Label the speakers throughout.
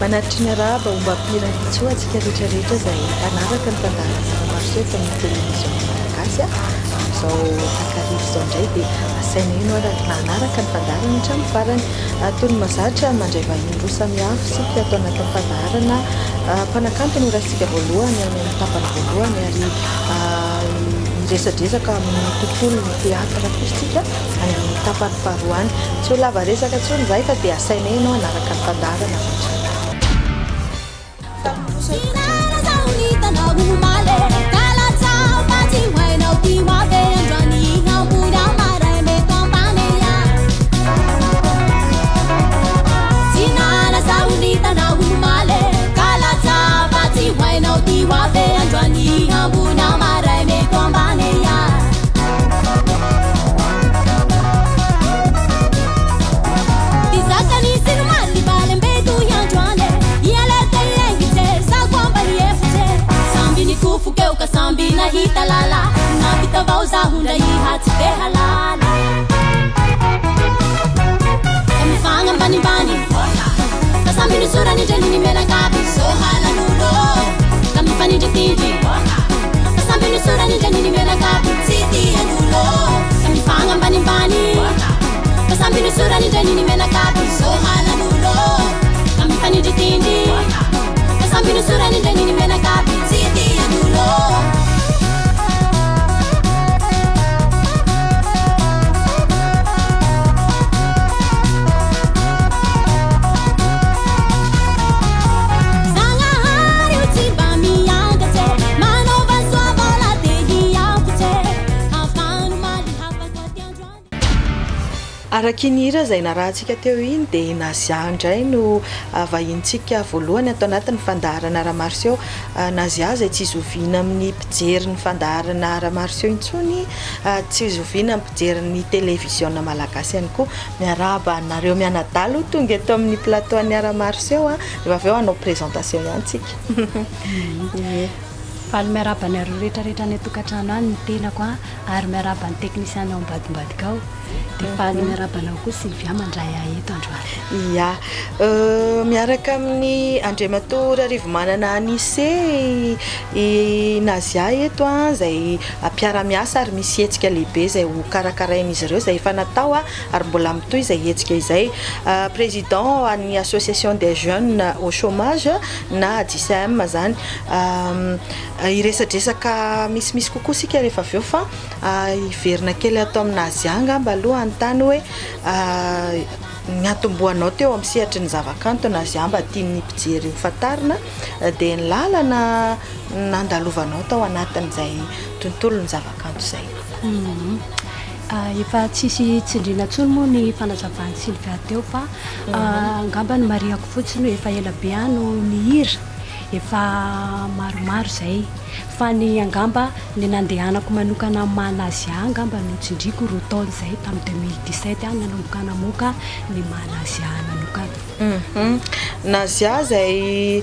Speaker 1: manatitra ny araba omba ampirahitsoa atsika rehetrarehetra izay anaraka ny fandaharana marso amin'ny télévision malagasy izao takarivo izao indray dia asaina ino nanaraka ny fandaharana hatramin'ny farany toy ny mahazatra mandray vahiny roa samihafa sika atao anatin'ny fandaharana mpanakanto no raisika voalohany amin'ny tapany voalohany ary resadresaka amin'ny tontolo ny teatra fositsika any amin'ny tapany faharoany tsy ho lava resaka tsony zay fa dia asaina ino anaraka ny fandaharana
Speaker 2: Sambina hita lala na vita vauza hunda hati behalala kami fanga bani bani kasambini sura ni jeni ni mena kapi sohala nulo kami fani jitiji kasambini sura ni jeni ni mena kapi siti ya nulo kami fanga bani bani kasambini sura ni jeni ni mena kapi sohala nulo kami fani jitiji kasambini sura ni jeni ni mena kapi siti ya nulo
Speaker 1: arakinira izay narahantsika teo iny dia nazia indray no vahintsika voalohany atao anatin'ny fandaharana Ramarseo nazia izay tsy zoviana amin'ny mpijery ny fandaharana Ramarseo intsony tsy zoviana amin'ny mpijery ny télévision malagasy ihany koa miarahaba nareo mianadalo tonga eto amin'ny plateau ny Ramarseo rehefa avy eo hanao présentation ihantsika
Speaker 3: faly miarahaba nareo rehetrarehetra ny atokantrano any ny tenako ary miarahaba ny teknisiany ao ambadimbadika ao dia faly miarabanao koa Sylvia mandray eto androany
Speaker 1: ya miaraka amin'ny Andriamatoa Rivomanana Anise nazia eto izay mpiara-miasa ary misy hetsika lehibe izay ho karakarain'izy ireo izay efa natao ary mbola mitohy izay hetsika izay président any association des jeunes au chômage na JCM zany iresadresaka misy kokoa sika rehefa avy eo fa iverina kely atao amin'azy angamba aloha antany hoe natomboanao teo amin'ny sehatry ny zavakanto nazy mba tian'ny mpijery fatarina dia ny lalana nandalovanao tao anatin'izay tontolo ny zavakanto izay
Speaker 3: efa tsisy tsindrina tsony moa ny fanazavany Sylvia teo fa angamba ny mariako fotsiny efa ela be no nihira efa maromaro zay fa ny angamba ny nandehanako manokana Manazia angamba no tsindriko roa taona zay tamin'ny 2017 nanomboka namoaka ny Manazia manokana
Speaker 1: Nazia zay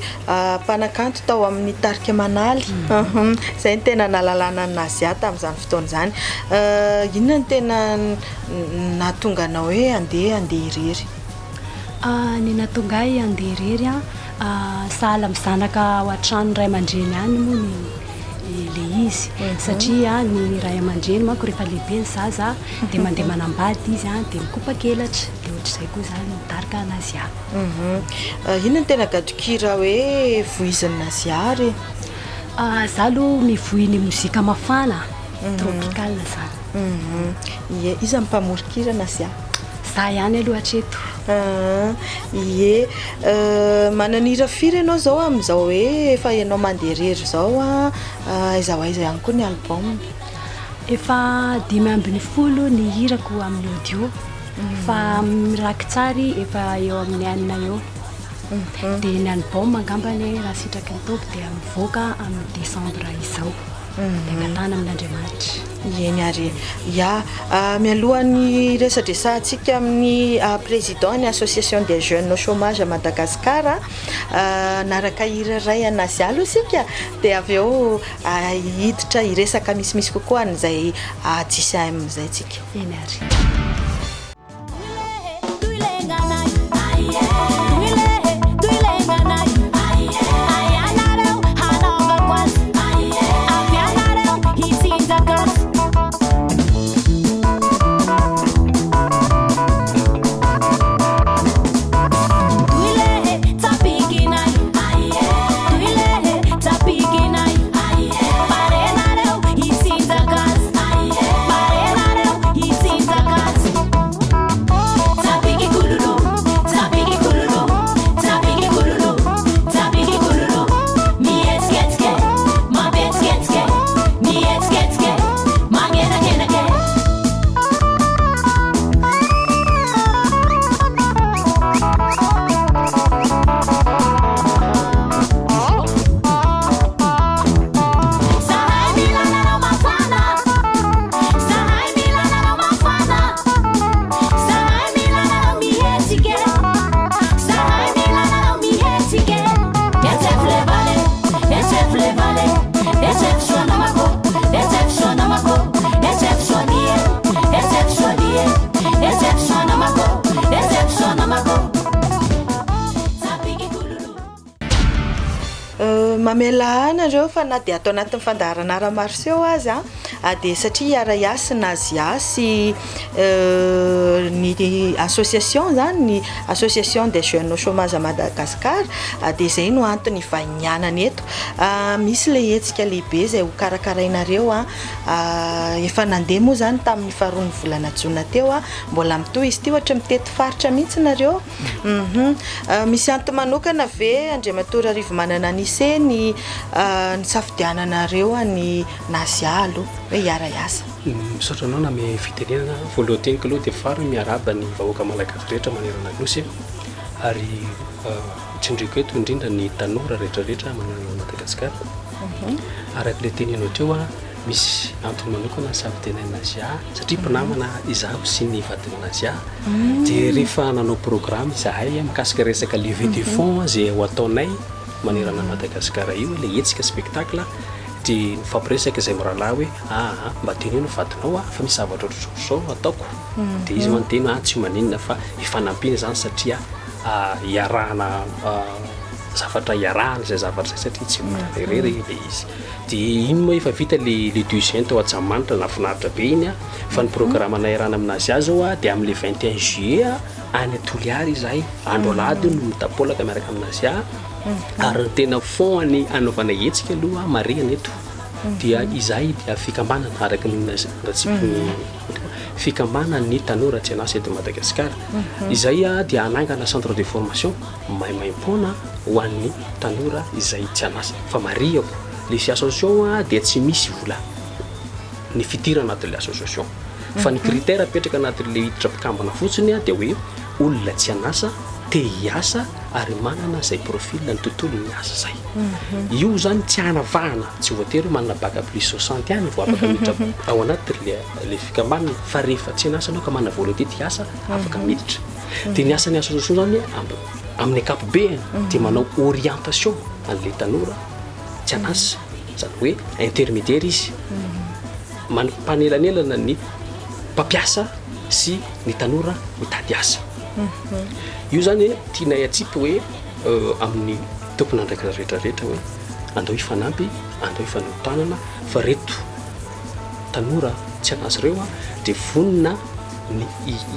Speaker 1: mpanakanto tao amin'ny tarika manaly zay ny tena nalalana ny Nazia tamin'izany fotoana izany inona ny tena nahatonga anao hoe andeha irery
Speaker 3: ny nahatonga andeha irery sahala mizanaka ao an-trano ray aman-dreny any moa le izy satria ny ray aman-dreny manko rehefa lehibe ny zaza dia mandeha manambady izy dia mikopa-kelatra dia ohatr'izay koa zany mitarika Nazia
Speaker 1: inona ny tena gadokira hoe voizin'ny Nazia ary
Speaker 3: za aloha mivohy ny mozika mafana tropical zany
Speaker 1: iza mpamorikira Nazia
Speaker 3: za ihany aloha hatreto
Speaker 1: mananira firy ianao zao amin'izao hoe efa ianao mandeha irery zao aiza ihany koa ny album
Speaker 3: efa 5 ny hirako amin'ny audio fa mirakitsary efa eo amin'ny anina eo dia ny album angambany raha sitraky ny tompy dia mivoaka amin'ny décembre izao dia katana amin'Andriamanitra
Speaker 1: eny ary mialohan'ny resadresantsika amin'ny président ny association des jeunes au chômage à Madagascar naraka hira ray Nazia aloha sika dia avy eo hiditra iresaka misimisy kokoa an'izay JCM zay tsika
Speaker 3: eny ary
Speaker 2: Tuilengana
Speaker 1: mamela anareo fa na dia atao anatin'ny fandaharana ara-marseau azy dia satria iara-iasy nazia sy ny association zany ny association des jeunes au chômage à Madagascar dia izay no antony vainianana eto misy le hetsika lehibe izay ho karakarainareo efa nandeha moa zany tamin'ny faharoa ny volana jona teo mbola mitohy izy ty ohatra mitety faritra mihitsy nareo misy antony manokana ve Andriamatoa Rivo manana nise ny safidiananareo ny nazia aloha hoe hiara-iasa
Speaker 4: misaotra anao na me fitenenana voalohanteniko aloha dia fara miaraba ny vahoaka malagasy rehetra manerana nosy ary tsindriko eto indrindra ny tanora rehetrarehetra manerana Madagasikara araka le tenenao teo misy antony manokana safidianana nazia satria mpinamana izaho sy ny vadiny nazia dia rehefa nanao programme izahay mikasika resaka levée de fonds zay ho ataonay manerana Madagasikara io le hetsika spectacle dia nifampiresaka izay mirahalahy hoe mba teneno vadinao fa misy zavatra ohatr'izao ataoko dia izy manonteny tsy maninona fa ifanampiana zany satria iarahana zavatra iarahana zay zavatra zay satria tsy mirarery le izy dia iny moa efa vita le 2 juin tao Antsahamanitra nafinaritra be iny fa ny programme nairana amin'azy zao dia amin'ny le 21 juillet any Toliary izahay andro alady no mitapolaka miaraka amin'azy ary ny tena fond ny anaovana hetsika aloha marihana eto dia izahay dia fikambanana araka ny fikambanana ny tanora tsy anasa eto Madagasikara izahay dia anangana centre de formation maimaim-pona ho an'ny tanora izay tsy anasa fa marihako le association dia tsy misy vola ny fitirana anatin'le association fa ny critère apetraka anatin'le hiditra mpikambana fotsiny dia hoe olona tsy anasa te hiasa ary manana zay profil ny tontolo ny asa zay io zany tsy anavahana tsy voatery manana bac plus 60 any vao afaka miditra ao anaty le fikambanana fa rehefa tsy anasa anao ka manana volonté ty asa afaka miditra dia ny asan'ny association zany amin'ny ankapobeny dia manao orientation an'le tanora tsy anasa zany hoe intermédiaire izy mampanelanelana ny mpampiasa sy ny tanora mitady asa io zany tianay atsipy hoe amin'ny tompon'andraikitra rehetrarehetra hoe andao ifanampy andao ifanotanana fa reto tanora tsy anasa reo dia vonina ny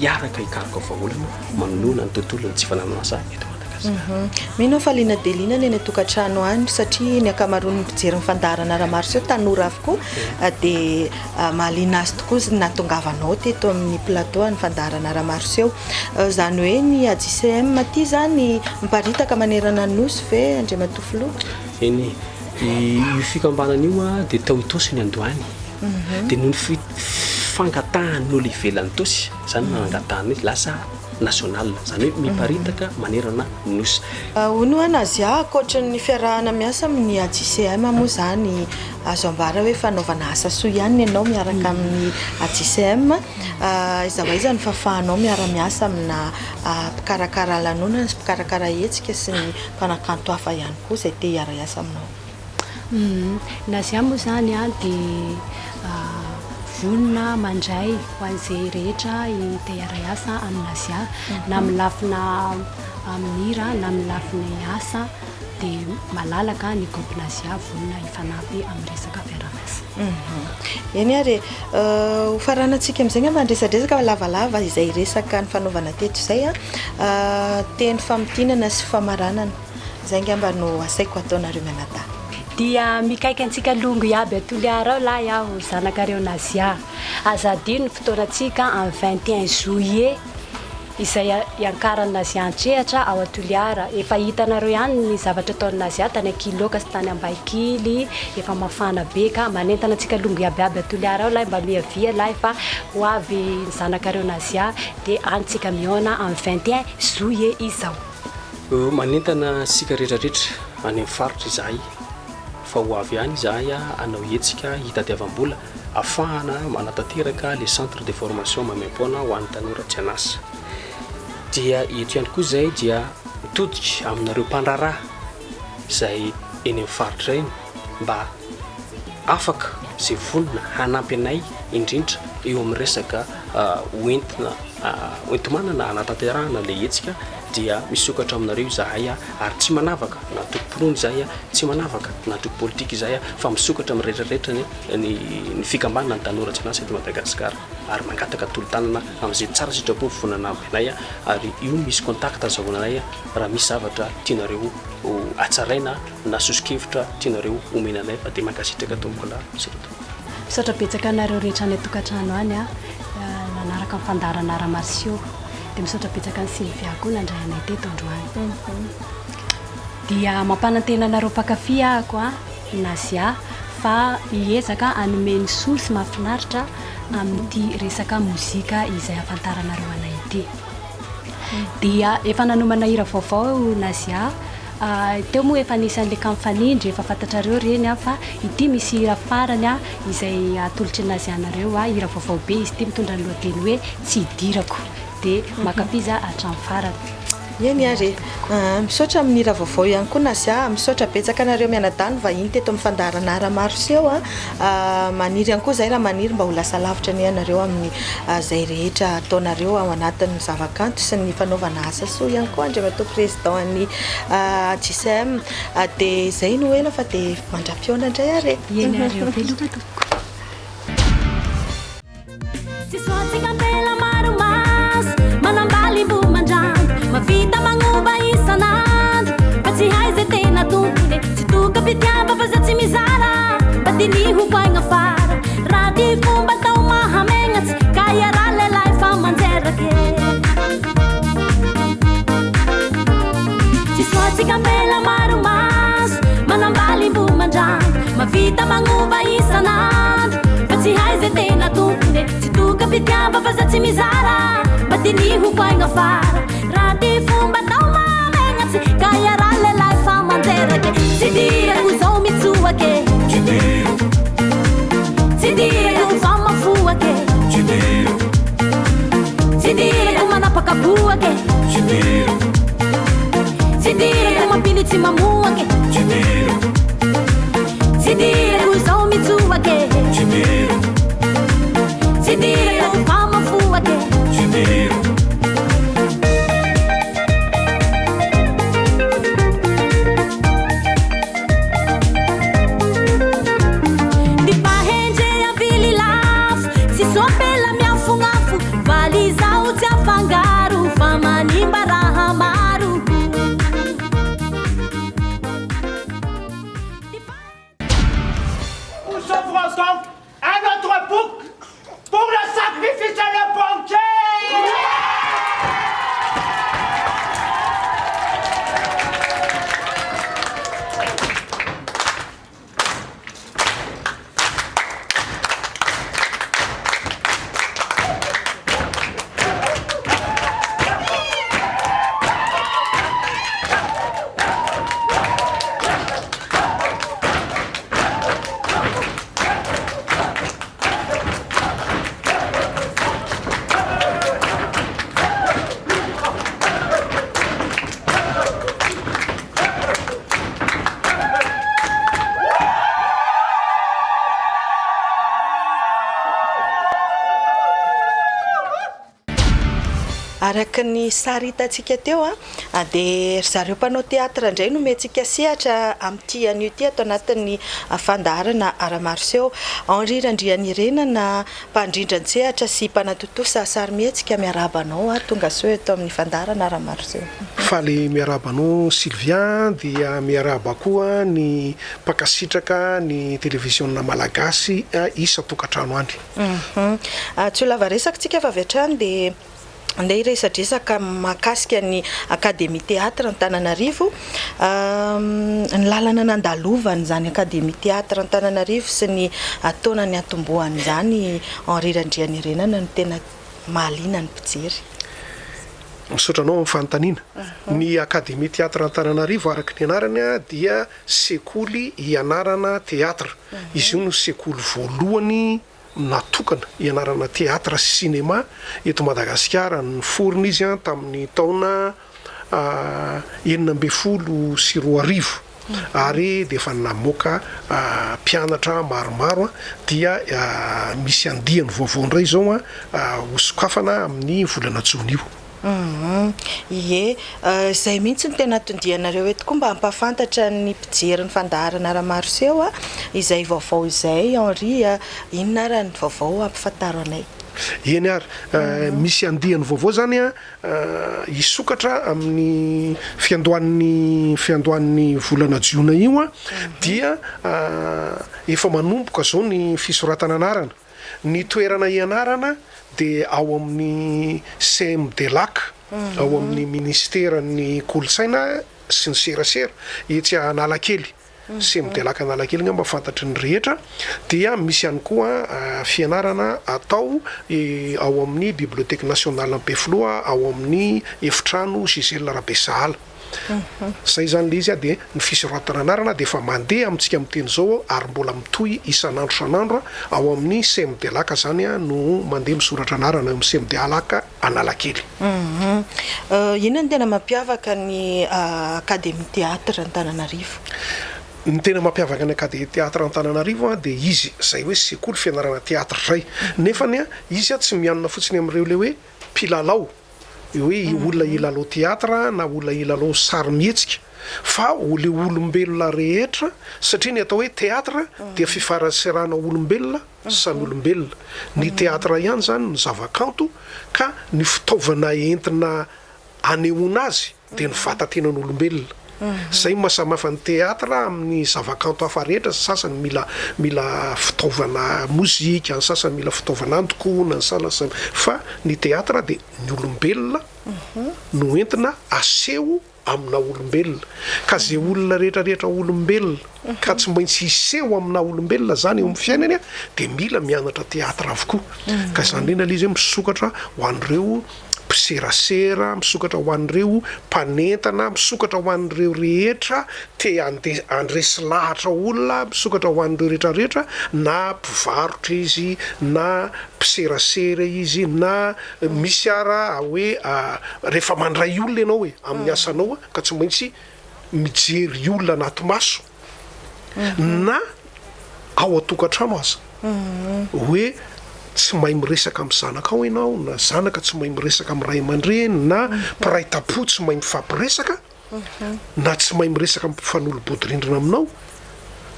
Speaker 4: iaraka ikaraka vaolana manolona ny tontolony tsy fananana asa eto
Speaker 1: Mino fa lina delina ny tokantrano any satria ny akamaroan'ny mpijery ny fandaharana ara-marseau tanora avokoa dia mahaliana azy tokoa nahatongavanao teto amin'ny plateau ny fandaharana ara-marseau zany hoe ny AJCM ty zany miparitaka manerana ny nosy ve Andriamatoa Filoha
Speaker 4: eny io fikambanana io dia tao itosy ny andohany dia noho ny fangatahany olo ivelany tosy zany nangatahany lasa national zany hoe miparitaka manerana nosy
Speaker 1: ono anazia akoatra ny fiarahana miasa amin'ny AJCM moa zany azo ambara hoe fanaovana asa soa ihany ianao miaraka amin'ny AJCM izao izany fahafahanao miara-miasa amina mpikarakara lanonana sy mpikarakara hetsika sy ny mpanakanto hafa ihany koa izay te hiara-iasa aminao
Speaker 3: nazia moa zany dia vonina mandray ho an'izay rehetra te hiara-iasa amin'azia na milafina amin'hira na milafina asa dia malalaka ny groupe nazia vonina ifanampy amin'ny resaka fiara-miasa
Speaker 1: eny ary ho faranantsika amin'izay ngamba ndresadresaka lavalava izay resaka ny fanaovana teto izay teny famitinana sy famaranana izay ngamba no asaiko ataonareo mianadahy
Speaker 3: dia mikaiky antsika longo iaby atoliara ao lahy aho zanakareo nazia azadino ny fotoanatsika en 21 juillet izay iankarany nazia antrehatra ao atoliara efa hitanareo ihany ny zavatra ataony nazia tany akiloka sy tany ambaikily efa mafana be ka manentana antsika longo iabiaby atoliara ao lahy mba miavia lahy fa ho avy ny zanakareo nazia dia antsika miona en 21 juillet izao
Speaker 4: manentana sika rehetrarehetra any amin'ny faritra izahay fa ho avy ihany izahay anao hetsika hitadiavam-bola afahana manatanteraka le centre de formation maimaim-pona ho an'ny tanora tsy anasa dia eto ihany koa izay dia mitodika aminareo mpandraraha izay eny amin'ny faritra eny mba afaka zay vonina hanampy anay indrindra eo amin'ny resaka oentina oentimanana anatanterahana le hetsika dia misokatra aminareo izahay ary tsy manavaka na tokom-pinoana izahay tsy manavaka na toko politika izahay fa misokatra amin'ny rehetrarehetra ny fikambanana ny tanora tsinasy eto Madagasikara ary mangataka tolo-tanana amin'izay tsara sitrapo fonana aminay ary io misy contact azahoanay raha misy zavatra tianareo atsaraina na sosokevitra tianareo omenanay fa dia mankasitraka tomboka la sirato
Speaker 3: misaotra betsaka anareo rehetra ny tokantrano any nanaraka ny fandarana Ramarsio dia misaotra betsaka ny Sylvia koa nandray anay teto androany dia mampanantena anareo mpakafy ahako Nazia fa hiezaka hanome ny soly sy mahafinaritra amin'ity resaka mozika izay afantaranareo anay ity dia efa nanomana hira vaovao Nazia teo moa efa nisan'le kamfanindry efa fantatrareo reny fa ity misy hira farany izay atolotry nazianareo hira vaovao be izy ity mitondra ny lohateny hoe tsy idirako dia makapiza hatramin'ny farany
Speaker 1: eny ary misaotra amin'ny hira vaovao ihany koa Nazia misaotra betsaka anareo mianadany vahiny teto amin'ny fandarana Ramarsio maniry ihany koa zay raha maniry mba ho lasa lavitra ny anareo amin'ny zay rehetra ataonareo ao anatin'ny zavakanto sy ny fanaovana asa soa ihany koa andriamatoa président ny JCM dia zay no ela fa dia mandra-piona indray ary
Speaker 3: eny areo velona tompoko
Speaker 2: Mavita manguba isanandro fa tsy hay zay tena tompony tsy toka pitiava fa za tsy mizara batiniho koaigna fara raha ty fomba tao mahamegnatsy ka iaraha lehilahy fa manjerake tsy soatsika mela maromaso manambaly mbomandrano mavita manguba isanandro fa tsy hay zay tena tompony tsy toka pitiava fa za tsy mizara batiniho koaigna fara Rati fumba tauma mengatsi kaya rale life amanderake sidira kuzao mitsuake sidira kuzama fuake sidira kumana pakabuake sidira kumapili timamuake sidira kuzao mitsuake sidira kuzama fuake
Speaker 1: araka ny sary hitantsika teo dia zareo mpanao teatra indray no mentsika sehatra amin'ity anio ity atao anatin'ny fandarana Ramarsio Henri Randrianirena na mpandrindra sehatra sy mpanatotosa sary mihetsika miarabanao tonga soa eto amin'ny fandarana Ramarsio
Speaker 5: faly miarabanao Sylvia dia miaraba koa ny mpakasitraka ny televisionna malagasy isa tokantrano any
Speaker 1: tsy ho lava resaka tsika fa avy hatrany dia andeha resadresaka mahakasika ny Académie Théâtre Antananarivo ny lalana nandalovany zany Académie Théâtre Antananarivo sy ny taonany atomboany zany Henri Randrianirena no tena mahaliana ny mpijery
Speaker 5: misotranao amin'ny fanontaniana ny Académie Théâtre Antananarivo araky ny anarany dia sekoly ianarana teatra izy io no sekoly voalohany natokana ianarana teatra sy cinéma eto Madagasikara ny forony izy tamin'ny taona 1940 ary dia efa namoaka mpianatra maromaro dia misy andihany vaovao indray zao hosokafana amin'ny volana Jona io
Speaker 1: Ie, zay mihitsy ny tena tondianareo hoe tokoa mba hampafantatra ny mpijery ny fandaharana Ramarseau izay vaovao izay Henri inona ary ny vaovao ampifantaro anay.
Speaker 5: Eny ary misy andiany vaovao zany isokatra amin'ny fiandohan'ny volana jiona io dia efa manomboka zao ny fisoratana anarana. Ny toerana ianarana de ao amin'ny CMDLAC, ao amin'ny ministeran'ny kolotsaina sy ny serasera etsy Analakely. CMDLAC Analakely ngamba fantatry ny rehetra. Dia misy ihany koa fianarana atao ao amin'ny bibliothèque nationale Ampefiloha, ao amin'ny efitrano Gisèle Rabesahala. Zay zany le izy de ny fisoratana anarana de efa mandeha amintsika amin'ny teny zao ary mbola mitohy isan'andro ao amin'ny CMDLAC zany no mandeha misoratra anarana amin'ny CMDLAC Analakely.
Speaker 1: Inona ny tena mampiavaka ny Académie Théâtre Antananarivo?
Speaker 5: Ny tena mampiavaka ny Académie Théâtre Antananarivo de izy zay hoe sekoly fianarana teatra zay. Nefany izy tsy mianona fotsiny amin'ireo le hoe mpilalao, hoe olona ilalao teatra na olona ilalao sarimihetsika, fa le olombelona rehetra, satria ny atao hoe teatra dia fifarasarana olombelona samy olombelona. Ny teatra ihany zany ny zavakanto ka ny fitaovana entina anehoana azy dia ny vatantenan'olombelona. Zay mahasamihafa ny teatra amin'ny zavakanto hafa rehetra. Sasany mila fitaovana mozika, ny sasany mila fitaovana andokoana, ny sasany fa ny teatra dia ny olombelona no entina aseho amina olombelona. Ka zay olona rehetrarehetra olombelona ka tsy maintsy iseho amina olombelona zany eo amin'ny fiainany dia mila mianatra teatra avokoa. Ka zany indrindra izy misokatra ho an'ireo mpiserasera, misokatra ho an'ireo mpanentana, misokatra ho an'ireo rehetra te andresy lahatra olona, misokatra ho an'ireo rehetrarehetra na mpivarotra izy na mpiserasera izy na misy ara hoe rehefa mandray olona ianao hoe amin'ny asanao ka tsy maintsy mijery olona anaty maso na ao atokantrano aza hoe tsy mahay miresaka amin'ny zanaka ao ianao, na zanaka tsy mahay miresaka amin'ny ray aman-dreny, na mpiray tam-po tsy mahay mifampiresaka, na tsy mahay miresaka mifanolobodorindrina aminao,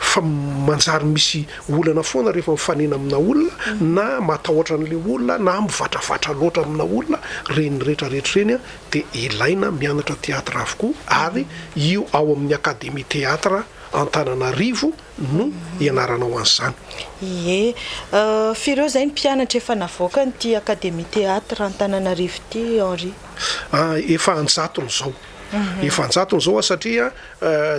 Speaker 5: fa manjary misy olana foana rehefa mifanena amina olona na matahotra an'le olona na mivatravatra loatra amina olona reny rehetrarehetra reny dia ilaina mianatra teatra avokoa ary io ao amin'ny Académie Théâtre Antananarivo no ianarana ho an'izany.
Speaker 1: Ie, fireo zay ny mpianatra efa navoaka ny Académie Théâtre Antananarivo ty Henri?
Speaker 5: Efa anjatony zao. Efa anjatony zao satria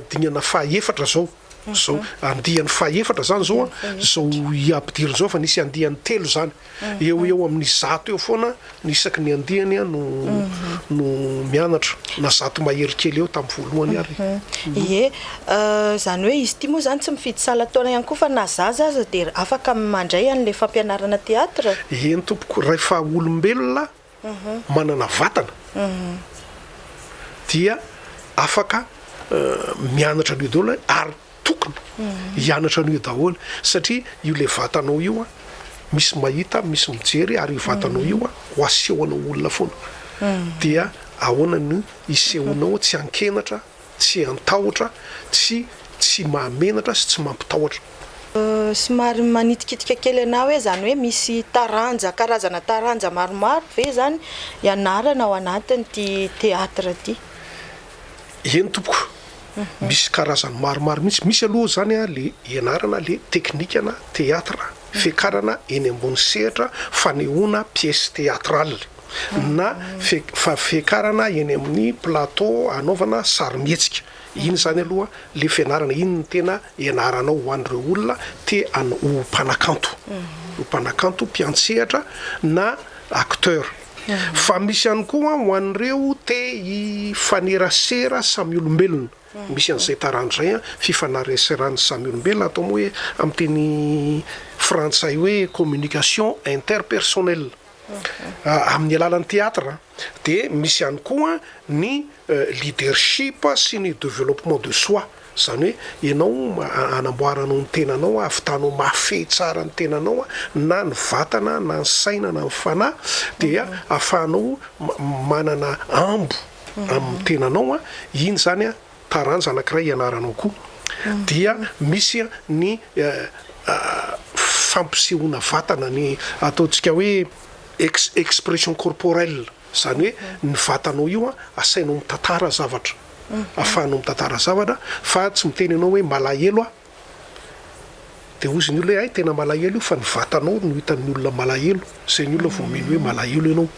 Speaker 5: dingana fahaefatra zao. Zao andiany fahaefatra zany zao iampidiriny zao fa nisy andiany telo zany. Eo amin'ny 100 eo foana nisaky ny andiany no mianatra na 100 mahery kely eo tamin'ny voalohany ary.
Speaker 1: Ie, zany hoe izy ty moa zany tsy mifidy salan-taona ihany koa fa na zaza aza dia afaka mandray an'le fampianarana teatra.
Speaker 5: Eny tompoko, rehefa olombelona manana vatana dia afaka mianatra an'io daholo ary tokony hianatra an'io daholo satria io le vatanao io misy mahita, misy mijery ary io vatanao io ho asehonao olona foana. Dia ahoana no isehonao tsy ankenatra, tsy antahotra, tsy mahamenatra sy tsy mampitahotra.
Speaker 1: Somary manitikitika kely anao hoe zany hoe misy taranja, karazana taranja maromaro ve zany ianarana ao anatiny ty teatra ty?
Speaker 5: Eny tompoko, misy karazany maromaro mihitsy. Misy aloha zany le ianarana le teknikana teatra, fiakarana eny ambony sehatra fanehoana pièce théâtrale na fiakarana eny amin'ny plateau anaovana sarimihetsika. Iny zany aloha le fianarana, iny ny tena ianaranao ho an'ireo olona te ho mpanakanto, ho mpanakanto, mpiantsehatra na acteur. Fa misy ihany koa ho an'ireo te hifanerasera samy olombelona. Misy an'izay taran'izay fifaneraserana samy olombelona atao moa hoe amin'ny teny frantsay hoe communication interpersonnelle. amin'ny alalan'ny théâtre de misy ihany koa ny leadership sy ny développement de soi zany hoe ianao anamboaranao ny tenanao ahafitanao mafy tsara ny tenanao na ny vatana na ny saina na ny fanahy dia ahafahanao manana ambo amin'ny tenanao iny zany taranja anankiray ianaranao koa dia misy ny fampisehoana vatana ny ataontsika hoe expression corporelle zany hoe ny vatanao io asainao mitantara zavatra ahafahanao mitantara zavatra fa tsy miteny anao hoe malahelo de ozy ny olona hoe ay tena malahelo io fa ny vatanao no hitan'ny olona malahelo zay ny olona vao mino hoe malahelo ianao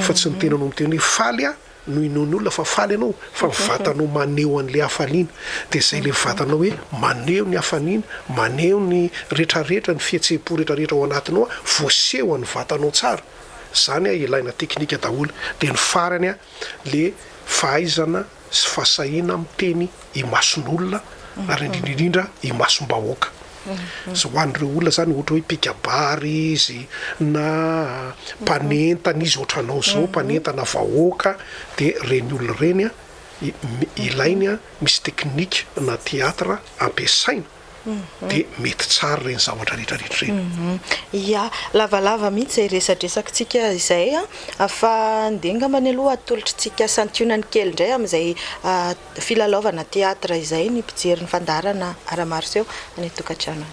Speaker 5: fa tsy miteny anao miteny hoe faly no inony olona fa faly anao fa ny vatanao maneho an'le hafaniny de zay le vatanao hoe maneho ny hafaniny maneho ny rehetrarehetra ny fihetsepo rehetrarehetra ao anatinao voaseho ny vatanao tsara zany ilaina teknika daholo de ny farany le fahaizana sy fahasahiana miteny imason'olona ary indrindrindrindra imasom-bahoaka so hoan'ireo olona zany ohatra hoe pikabary izy na mpanentana izy ohatranao zao mpanentana vahoaka de reny olona reny ilainy misy teknika na théâtre ampiasaina de mety tsara reny zavatra rehetrarehetra reny
Speaker 1: ia lavalava mihitsy zay resadresakitsika izay afa ndenga many aloha atolotritsika santionany kely indray amin'izay filalaovana théâtre izay ny mpijery ny fandarana ara-marseho any tokantrano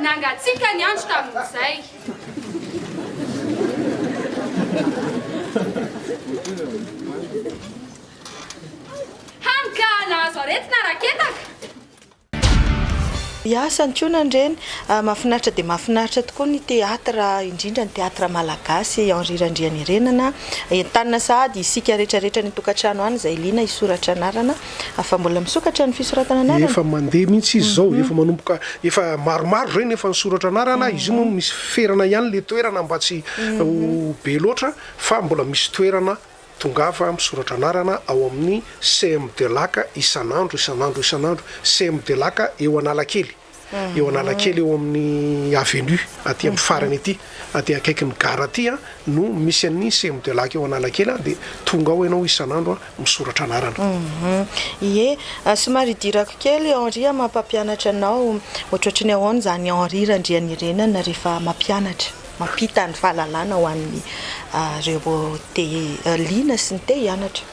Speaker 6: nangatsika ny andro tamin'izay hanka nahazo aretina raketaka
Speaker 1: iasa ntionany reny mahafinaritra de mahafinaritra tokoa ny théâtre indrindra ny théâtre malagasy enrirandriany renana entanina sady isika rehetrarehetra ny tokantrano any zay lina isoratra anarana afa mbola misokatra ny fisoratana anarana
Speaker 5: efa mandeha mihitsy izy zao efa manomboka efa maromaro reny efa nisoratra anarana izy io moa misy ferana ihany le toerana mba tsy be loatra fa mbola misy toerana tongava misoratra anarana ao amin'ny CMD laka isanandro CMD laka eo Analakely eo Analakely eo amin'ny avenue aty amin'ny farany aty aty akaiky ny gara aty no misy an'ny CMD laka eo Analakely de tonga ao ianao isanandro misoratra anarana
Speaker 1: ie somary dirako kely Henri mampampianatra anao ohatrohatry ny ahoana zany Henri randriany renana rehefa mampianatra mampita ny fahalalana ho an'ny reo lina sy ny te hianatra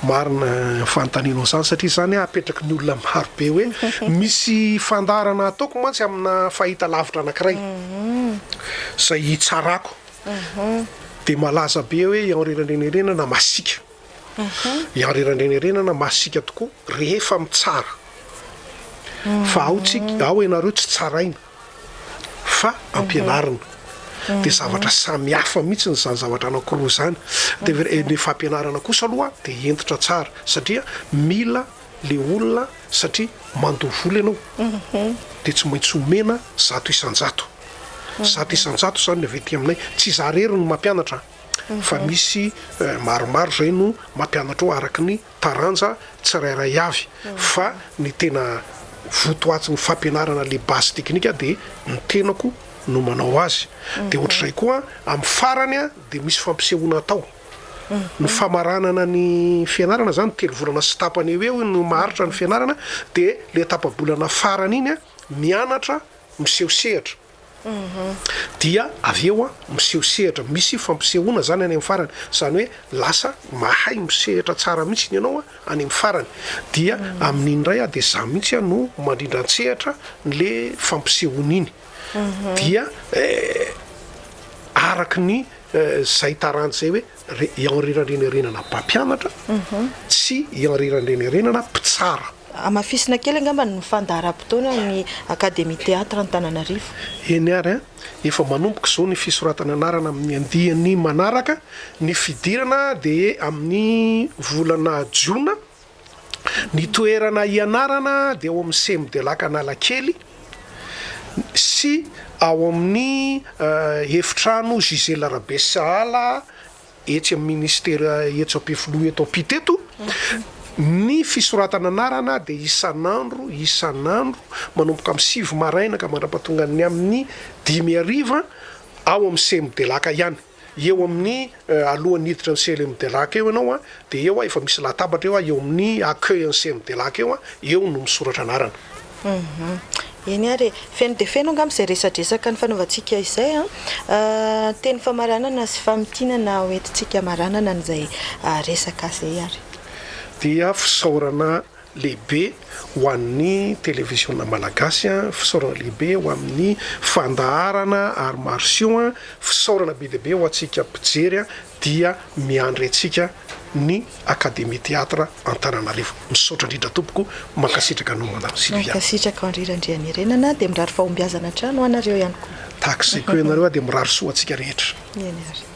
Speaker 5: marina fantaninao zany satria zany apetraky ny olona maro be hoe misy fandarana ataoko mantsy amina fahita lavitra anankiray zay hitsarako de malaza be hoe ianrirandrenerenana masika ianrirandrenerenana masika tokoa rehefa mitsara fa ao ianareo tsy tsaraina fa ampianarina de zavatra samy hafa mihitsy nyzany zavatra anankiroa zany de ny fampianarana kosa aloha de entitra tsara satria mila le olona satria mandovola ianao de tsy maintsy omena 100 isanjato 100 isanjato zany avy ety aminay tsy zarery no mampianatra fa misy maromaro zay no mampianatra ao araky ny taranja tsirairay avy fa ny tena votoatsy ny fampianarana le base teknika de ny tenako no manao azy de ohatr'izay koa amin'ny farany de misy fampisehoana atao ny famaranana ny fianarana zany telo volana sy tapany eo no maharitra ny fianarana de le tapabolana farany iny a mianatra misehosehatra dia avy eo a misehosehatra misy fampisehoana zany any amin'ny farany zany hoe lasa mahay misehatra tsara mihitsy ny ianao a any amin'ny farany dia amin'indray a de za mihitsy a no mandrindran-tsehatra le fampisehoana iny dia araky ny zay taranty zay hoe ianriranrenerenana mpampianatra tsy ianriranrenerenana mpitsara
Speaker 1: amafisina kely angamba ny fandaharam-potoana ny akademie théâtre Antananarivo
Speaker 5: eny ary a efa manomboka zao ny fisoratana anarana amin'ny andiany manaraka ny fidirana de amin'ny volana jiona ny toerana ianarana de ao amin'ny CMDLAC Analakely sy ao amin'ny efitrano Gisela Rabesahala etsy amin'ny ministera etso ampifilo eto ampiteto ny fisoratana anarana de isan'andro manomboka amin'ny 7 maraina ka mandrapatonga ny amin'ny 10:00 ao amin'ny CMDLAC ihany eo amin'ny alohan'ny hiditra ny CMDLAC eo ianao a de eo a efa misy latabatra eo a eo amin'ny accueil ny CMDLAC eo a eo no misoratra anarana
Speaker 1: eny ary feno de feno angamba zay resadresaka ny fanaovantsika izay a teny famaranana sy famitinana oentintsika maranana n'izay resaka zay ary
Speaker 5: dia fisaorana lehibe ho an'ny televisiona malagasy a fisaorana lehibe ho amin'ny fandaharana arts martiaux a fisaorana be dehibe ho atsika mpijery a dia miandry atsika ny akademie théâtre Antananarivo misaotra indrindra tompoko mankasitraka no madame Sylvia
Speaker 1: mankasitraka andrirandrianirenana de mirary fahombiazana trano anareo ihany koa
Speaker 5: takzay koa ianareo a de mirary soa atsika rehetra
Speaker 1: eny ary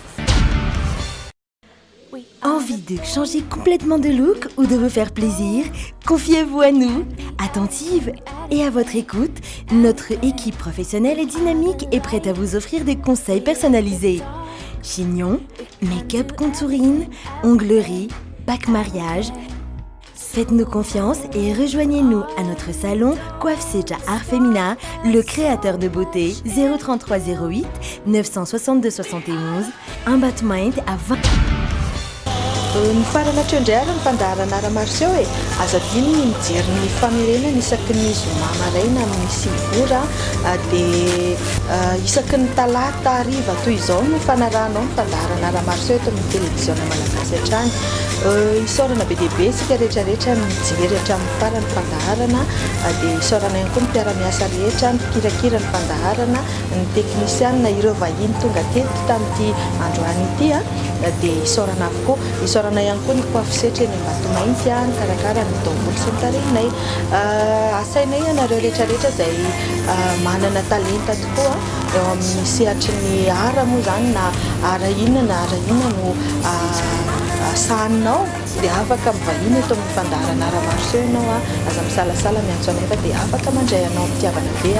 Speaker 7: Envie de changer complètement de look ou de vous faire plaisir? Confiez-vous à nous. Attentive et à votre écoute, notre équipe professionnelle et dynamique est prête à vous offrir des conseils personnalisés. Chignon, make-up contouring, onglerie, pack mariage. Faites-nous confiance et rejoignez-nous à notre salon Coiffe Seja Art Femina, le créateur de beauté 033 08 962 71, un Batmind à 20...
Speaker 1: ny farana teo indray ary ny fandaharana arts martiaux azadiny ny mijery ny famerenana isaky ny zoma maraina amin'ny 6 ora de isaky ny talata hariva toy izao no fanaranao ny fandaharana arts martiaux eto amin'ny televisiona malagasy hatrany isaorana be dehibe isika rehetrarehetra mijery hatramin'ny farany fandaharana de isaorana ihany koa ny mpiara-miasa rehetra ny mpikirakira ny fandaharana ny teknisiana ireo vahiny tonga teto tamin'ity androany ity de isaorana avokoa isaorana ihany koa ny coiffe setra eny Ambatomainty ny karakara ny taovolo sy ny tarehinay asainay anareo rehetrarehetra zay manana talenta tokoa eo amin'ny sehatry ny ara moa zany na ara inona no sahaninao de afaka mivahiny eto amin'ny fandaharana arts martiaux ianao aza misalasala miantso anefa de afaka mandray anao mitiavana be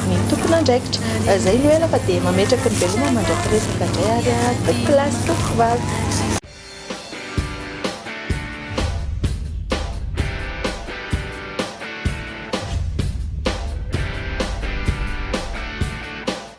Speaker 1: ny tompon'andraikitra zay no ela fa de mametraka ny veloma mandrakirezaka indray ary de place tokovavy